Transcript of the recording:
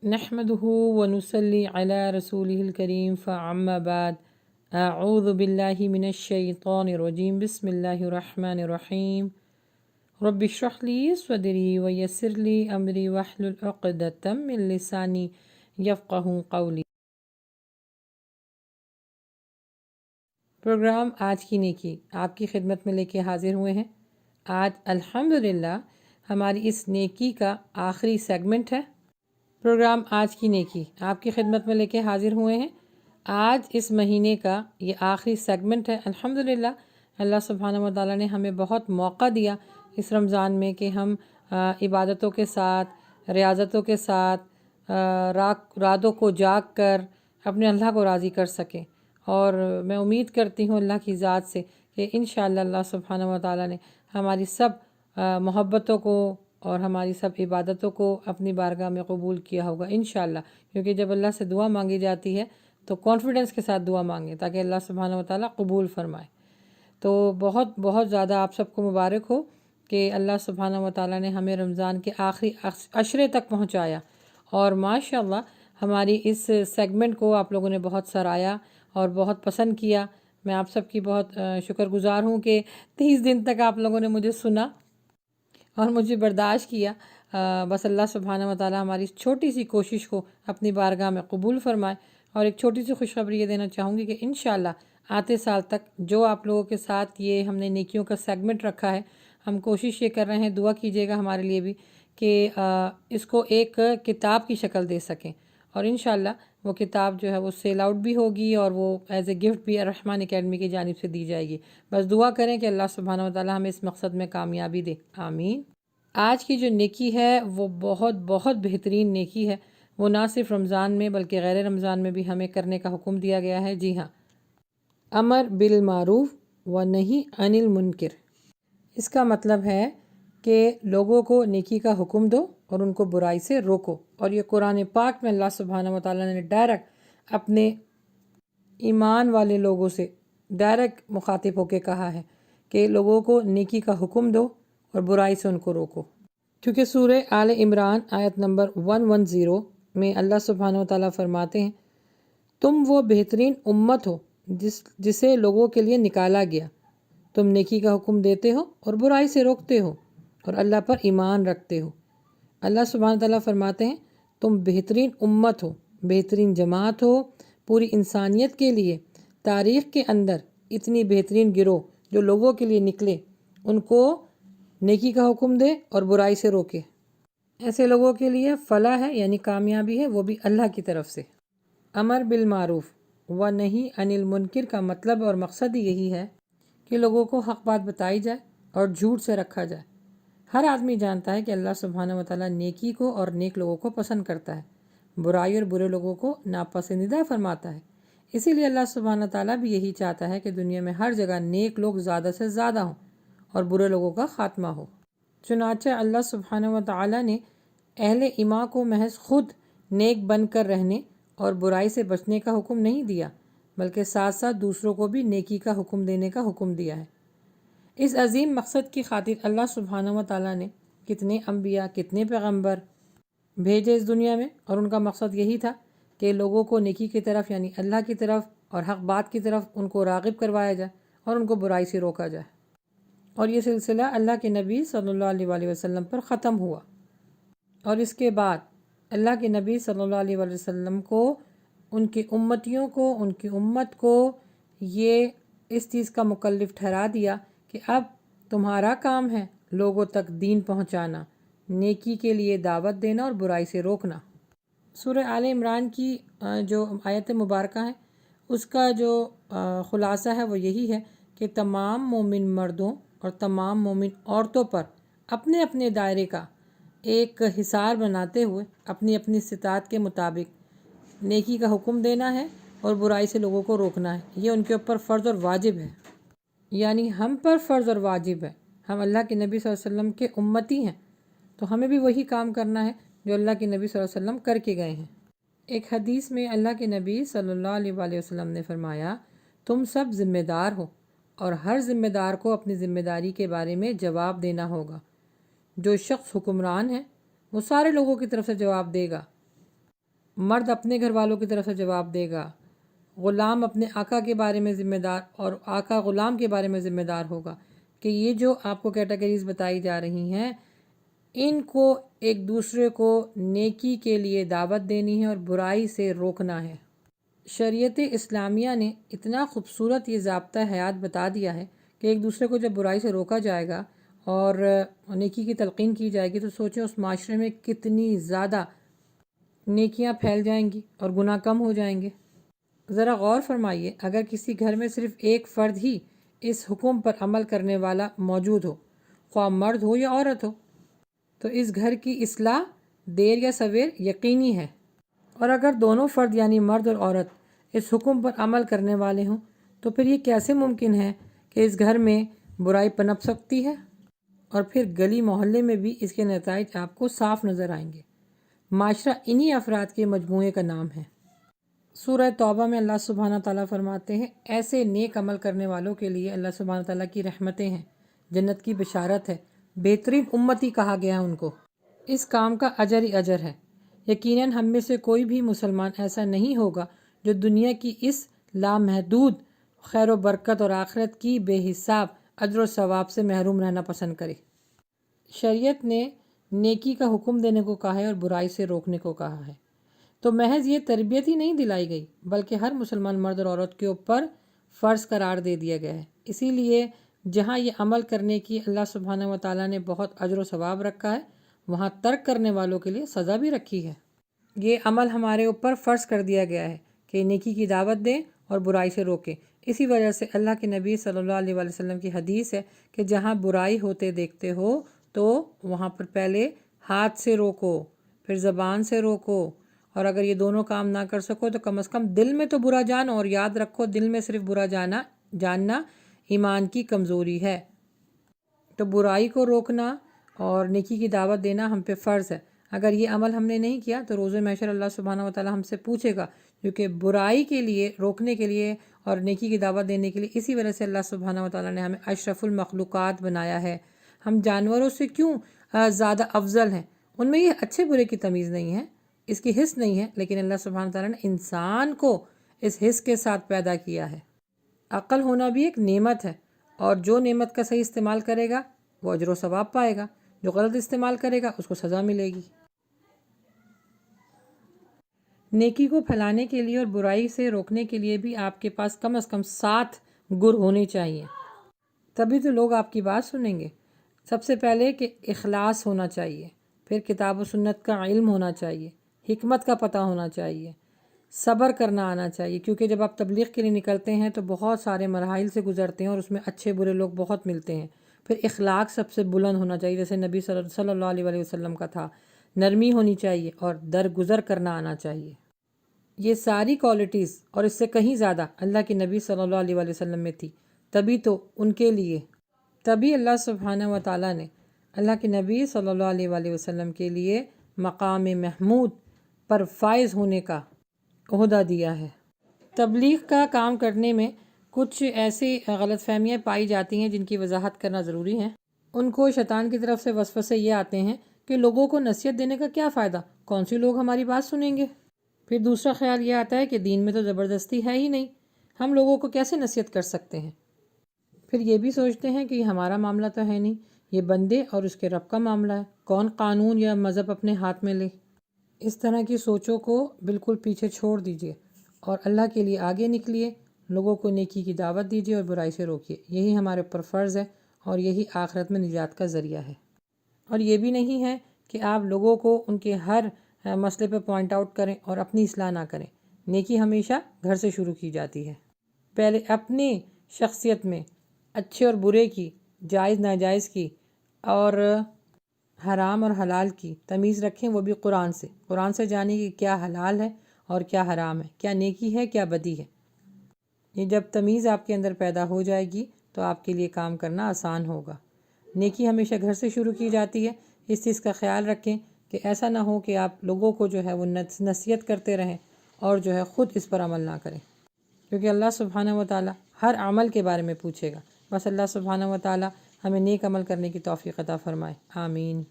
نحمده ونصلي على رسوله الكريم فأما بعد أعوذ بالله من الشيطان الرجيم بسم الله الرحمن الرحيم رب اشرح لي صدري ويسر لي أمري واحلل عقدة من لساني يفقهوا قولي۔ پروگرام آج کی نیکی آپ کی خدمت میں لے کے حاضر ہوئے ہیں۔ آج الحمدللہ ہماری اس نیکی کا آخری سیگمنٹ ہے۔ پروگرام آج کی نیکی آپ کی خدمت میں لے کے حاضر ہوئے ہیں۔ آج اس مہینے کا یہ آخری سیگمنٹ ہے۔ الحمدللہ اللہ سبحانہ و تعالیٰ نے ہمیں بہت موقع دیا اس رمضان میں کہ ہم عبادتوں کے ساتھ، ریاضتوں کے ساتھ، راتوں کو جاگ کر اپنے اللہ کو راضی کر سکیں، اور میں امید کرتی ہوں اللہ کی ذات سے کہ انشاءاللہ اللہ سبحانہ و تعالیٰ نے ہماری سب محبتوں کو اور ہماری سب عبادتوں کو اپنی بارگاہ میں قبول کیا ہوگا انشاءاللہ، کیونکہ جب اللہ سے دعا مانگی جاتی ہے تو کانفیڈنس کے ساتھ دعا مانگیں تاکہ اللہ سبحانہ و تعالیٰ قبول فرمائے۔ تو بہت بہت زیادہ آپ سب کو مبارک ہو کہ اللہ سبحانہ و تعالیٰ نے ہمیں رمضان کے آخری عشرے تک پہنچایا، اور ماشاءاللہ ہماری اس سیگمنٹ کو آپ لوگوں نے بہت سراہا اور بہت پسند کیا۔ میں آپ سب کی بہت شکر گزار ہوں کہ 30 دن تک آپ لوگوں نے مجھے سنا اور مجھے برداشت کیا۔ بس اللہ سبحانہ و تعالیٰ ہماری اس چھوٹی سی کوشش کو اپنی بارگاہ میں قبول فرمائے۔ اور ایک چھوٹی سی خوشخبری یہ دینا چاہوں گی کہ انشاءاللہ آتے سال تک جو آپ لوگوں کے ساتھ یہ ہم نے نیکیوں کا سیگمنٹ رکھا ہے، ہم کوشش یہ کر رہے ہیں، دعا کیجیے گا ہمارے لیے بھی، کہ اس کو ایک کتاب کی شکل دے سکیں، اور انشاءاللہ وہ کتاب جو ہے وہ سیل آؤٹ بھی ہوگی اور وہ ایز اے گفٹ بھی الرحمن اکیڈمی کی جانب سے دی جائے گی۔ بس دعا کریں کہ اللہ سبحانہ و تعالیٰ ہمیں اس مقصد میں کامیابی دے، آمین۔ آج کی جو نیکی ہے وہ بہت بہت بہترین نیکی ہے۔ وہ نہ صرف رمضان میں بلکہ غیر رمضان میں بھی ہمیں کرنے کا حکم دیا گیا ہے۔ جی ہاں، امر بالمعروف و نہی عن المنکر۔ اس کا مطلب ہے کہ لوگوں کو نیکی کا حکم دو اور ان کو برائی سے روکو، اور یہ قرآن پاک میں اللہ سبحانہ و تعالیٰ نے ڈائریکٹ اپنے ایمان والے لوگوں سے ڈائریکٹ مخاطب ہو کے کہا ہے کہ لوگوں کو نیکی کا حکم دو اور برائی سے ان کو روکو، کیونکہ سورہ آل عمران آیت نمبر 110 میں اللہ سبحانہ و تعالیٰ فرماتے ہیں، تم وہ بہترین امت ہو جسے لوگوں کے لیے نکالا گیا، تم نیکی کا حکم دیتے ہو اور برائی سے روکتے ہو اور اللہ پر ایمان رکھتے ہو۔ اللہ سبحانہ و تعالیٰ فرماتے ہیں تم بہترین امت ہو، بہترین جماعت ہو پوری انسانیت کے لیے۔ تاریخ کے اندر اتنی بہترین گروہ جو لوگوں کے لیے نکلے، ان کو نیکی کا حکم دے اور برائی سے روکے، ایسے لوگوں کے لیے فلاح ہے، یعنی کامیابی ہے، وہ بھی اللہ کی طرف سے۔ امر بالمعروف و نہی عن المنکر کا مطلب اور مقصد یہی ہے کہ لوگوں کو حق بات بتائی جائے اور جھوٹ سے رکھا جائے۔ ہر آدمی جانتا ہے کہ اللہ سبحانہ و تعالیٰ نیکی کو اور نیک لوگوں کو پسند کرتا ہے، برائی اور برے لوگوں کو ناپسندیدہ فرماتا ہے۔ اسی لیے اللہ سبحانہ و تعالیٰ بھی یہی چاہتا ہے کہ دنیا میں ہر جگہ نیک لوگ زیادہ سے زیادہ ہوں اور برے لوگوں کا خاتمہ ہو۔ چنانچہ اللہ سبحانہ و تعالیٰ نے اہل ایمان کو محض خود نیک بن کر رہنے اور برائی سے بچنے کا حکم نہیں دیا، بلکہ ساتھ ساتھ دوسروں کو بھی نیکی کا حکم دینے کا حکم دیا ہے۔ اس عظیم مقصد کی خاطر اللہ سبحانہ و تعالیٰ نے کتنے انبیاء، کتنے پیغمبر بھیجے اس دنیا میں، اور ان کا مقصد یہی تھا کہ لوگوں کو نیکی کی طرف یعنی اللہ کی طرف اور حق بات کی طرف ان کو راغب کروایا جائے اور ان کو برائی سے روکا جائے۔ اور یہ سلسلہ اللہ کے نبی صلی اللہ علیہ وآلہ وسلم پر ختم ہوا، اور اس کے بعد اللہ کے نبی صلی اللہ علیہ وآلہ وسلم کو، ان کی امتیوں کو، ان کی امت کو یہ اس چیز کا مکلف ٹھہرا دیا کہ اب تمہارا کام ہے لوگوں تک دین پہنچانا، نیکی کے لیے دعوت دینا اور برائی سے روکنا۔ سورہ آل عمران کی جو آیت مبارکہ ہے، اس کا جو خلاصہ ہے وہ یہی ہے کہ تمام مومن مردوں اور تمام مومن عورتوں پر اپنے اپنے دائرے کا ایک حصار بناتے ہوئے اپنی اپنی استطاعت کے مطابق نیکی کا حکم دینا ہے اور برائی سے لوگوں کو روکنا ہے۔ یہ ان کے اوپر فرض اور واجب ہے، یعنی ہم پر فرض اور واجب ہے۔ ہم اللہ کے نبی صلی اللہ علیہ وسلم کے امتی ہیں، تو ہمیں بھی وہی کام کرنا ہے جو اللہ کے نبی صلی اللہ علیہ وسلم کر کے گئے ہیں۔ ایک حدیث میں اللہ کے نبی صلی اللہ علیہ وآلہ وسلم نے فرمایا، تم سب ذمہ دار ہو اور ہر ذمہ دار کو اپنی ذمہ داری کے بارے میں جواب دینا ہوگا۔ جو شخص حکمران ہے وہ سارے لوگوں کی طرف سے جواب دے گا، مرد اپنے گھر والوں کی طرف سے جواب دے گا، غلام اپنے آقا کے بارے میں ذمہ دار اور آقا غلام کے بارے میں ذمہ دار ہوگا کہ یہ جو آپ کو کیٹیگریز بتائی جا رہی ہیں ان کو ایک دوسرے کو نیکی کے لیے دعوت دینی ہے اور برائی سے روکنا ہے۔ شریعت اسلامیہ نے اتنا خوبصورت یہ ضابطہ حیات بتا دیا ہے کہ ایک دوسرے کو جب برائی سے روکا جائے گا اور نیکی کی تلقین کی جائے گی تو سوچیں اس معاشرے میں کتنی زیادہ نیکیاں پھیل جائیں گی اور گناہ کم ہو جائیں گے۔ ذرا غور فرمائیے، اگر کسی گھر میں صرف ایک فرد ہی اس حکم پر عمل کرنے والا موجود ہو، خواہ مرد ہو یا عورت ہو، تو اس گھر کی اصلاح دیر یا سویر یقینی ہے۔ اور اگر دونوں فرد یعنی مرد اور عورت اس حکم پر عمل کرنے والے ہوں تو پھر یہ کیسے ممکن ہے کہ اس گھر میں برائی پنپ سکتی ہے؟ اور پھر گلی محلے میں بھی اس کے نتائج آپ کو صاف نظر آئیں گے۔ معاشرہ انہی افراد کے مجموعے کا نام ہے۔ سورہ توبہ میں اللہ سبحانہ تعالیٰ فرماتے ہیں، ایسے نیک عمل کرنے والوں کے لیے اللہ سبحانہ تعالیٰ کی رحمتیں ہیں، جنت کی بشارت ہے، بہترین امتی کہا گیا ہے ان کو۔ اس کام کا اجر ہی اجر ہے۔ یقیناً ہم میں سے کوئی بھی مسلمان ایسا نہیں ہوگا جو دنیا کی اس لامحدود خیر و برکت اور آخرت کی بے حساب اجر و ثواب سے محروم رہنا پسند کرے۔ شریعت نے نیکی کا حکم دینے کو کہا ہے اور برائی سے روکنے کو کہا ہے، تو محض یہ تربیت ہی نہیں دلائی گئی بلکہ ہر مسلمان مرد اور عورت کے اوپر فرض قرار دے دیا گیا ہے۔ اسی لیے جہاں یہ عمل کرنے کی اللہ سبحانہ و تعالیٰ نے بہت اجر و ثواب رکھا ہے، وہاں ترک کرنے والوں کے لیے سزا بھی رکھی ہے۔ یہ عمل ہمارے اوپر فرض کر دیا گیا ہے کہ نیکی کی دعوت دیں اور برائی سے روکیں۔ اسی وجہ سے اللہ کے نبی صلی اللہ علیہ وآلہ وسلم کی حدیث ہے کہ جہاں برائی ہوتے دیکھتے ہو تو وہاں پر پہلے ہاتھ سے روکو، پھر زبان سے روکو، اور اگر یہ دونوں کام نہ کر سکو تو کم از کم دل میں تو برا جانو، اور یاد رکھو دل میں صرف برا جاننا ایمان کی کمزوری ہے۔ تو برائی کو روکنا اور نیکی کی دعوت دینا ہم پہ فرض ہے۔ اگر یہ عمل ہم نے نہیں کیا تو روز محشر اللہ سبحانہ و تعالیٰ ہم سے پوچھے گا، کیونکہ برائی کے لیے روکنے کے لیے اور نیکی کی دعوت دینے کے لیے اسی وجہ سے اللہ سبحانہ و تعالیٰ نے ہمیں اشرف المخلوقات بنایا ہے۔ ہم جانوروں سے کیوں زیادہ افضل ہیں؟ ان میں یہ اچھے برے کی تمیز نہیں ہے، اس کی حس نہیں ہے، لیکن اللہ سبحانہ و تعالیٰ نے انسان کو اس حس کے ساتھ پیدا کیا ہے۔ عقل ہونا بھی ایک نعمت ہے، اور جو نعمت کا صحیح استعمال کرے گا وہ اجر و ثواب پائے گا، جو غلط استعمال کرے گا اس کو سزا ملے گی۔ نیکی کو پھیلانے کے لیے اور برائی سے روکنے کے لیے بھی آپ کے پاس کم از کم 7 گر ہونے چاہیے، تبھی تو لوگ آپ کی بات سنیں گے۔ سب سے پہلے کہ اخلاص ہونا چاہیے، پھر کتاب و سنت کا علم ہونا چاہیے، حکمت کا پتہ ہونا چاہیے، صبر کرنا آنا چاہیے، کیونکہ جب آپ تبلیغ کے لیے نکلتے ہیں تو بہت سارے مراحل سے گزرتے ہیں اور اس میں اچھے برے لوگ بہت ملتے ہیں۔ پھر اخلاق سب سے بلند ہونا چاہیے، جیسے نبی صلی اللہ علیہ وآلہ وسلم کا تھا، نرمی ہونی چاہیے اور درگزر کرنا آنا چاہیے۔ یہ ساری کوالٹیز اور اس سے کہیں زیادہ اللہ کے نبی صلی اللہ علیہ وآلہ وسلم میں تھی، تبھی اللہ سبحانہ و تعالیٰ نے اللہ کے نبی صلی اللہ علیہ وآلہ وسلم کے لیے مقام محمود پر فائز ہونے کا عہدہ دیا ہے۔ تبلیغ کا کام کرنے میں کچھ ایسی غلط فہمیاں پائی جاتی ہیں جن کی وضاحت کرنا ضروری ہے۔ ان کو شیطان کی طرف سے وسوسے یہ آتے ہیں کہ لوگوں کو نصیحت دینے کا کیا فائدہ، کون سی لوگ ہماری بات سنیں گے۔ پھر دوسرا خیال یہ آتا ہے کہ دین میں تو زبردستی ہے ہی نہیں، ہم لوگوں کو کیسے نصیحت کر سکتے ہیں۔ پھر یہ بھی سوچتے ہیں کہ یہ ہمارا معاملہ تو ہے نہیں، یہ بندے اور اس کے رب کا معاملہ ہے، کون قانون یا مذہب اپنے ہاتھ میں لے۔ اس طرح کی سوچوں کو بالکل پیچھے چھوڑ دیجئے اور اللہ کے لیے آگے نکلیے، لوگوں کو نیکی کی دعوت دیجئے اور برائی سے روکیے۔ یہی ہمارے اوپر فرض ہے اور یہی آخرت میں نجات کا ذریعہ ہے۔ اور یہ بھی نہیں ہے کہ آپ لوگوں کو ان کے ہر مسئلے پہ پوائنٹ آؤٹ کریں اور اپنی اصلاح نہ کریں۔ نیکی ہمیشہ گھر سے شروع کی جاتی ہے۔ پہلے اپنی شخصیت میں اچھے اور برے کی، جائز ناجائز کی اور حرام اور حلال کی تمیز رکھیں، وہ بھی قرآن سے جانیں کہ کیا حلال ہے اور کیا حرام ہے، کیا نیکی ہے کیا بدی ہے۔ یہ جب تمیز آپ کے اندر پیدا ہو جائے گی تو آپ کے لیے کام کرنا آسان ہوگا۔ نیکی ہمیشہ گھر سے شروع کی جاتی ہے، اس چیز کا خیال رکھیں کہ ایسا نہ ہو کہ آپ لوگوں کو جو ہے وہ نصیحت کرتے رہیں اور جو ہے خود اس پر عمل نہ کریں، کیونکہ اللہ سبحانہ و تعالیٰ ہر عمل کے بارے میں پوچھے گا۔ بس اللہ سبحانہ و تعالیٰ ہمیں نیک عمل کرنے کی توفیق عطا فرمائے، آمین۔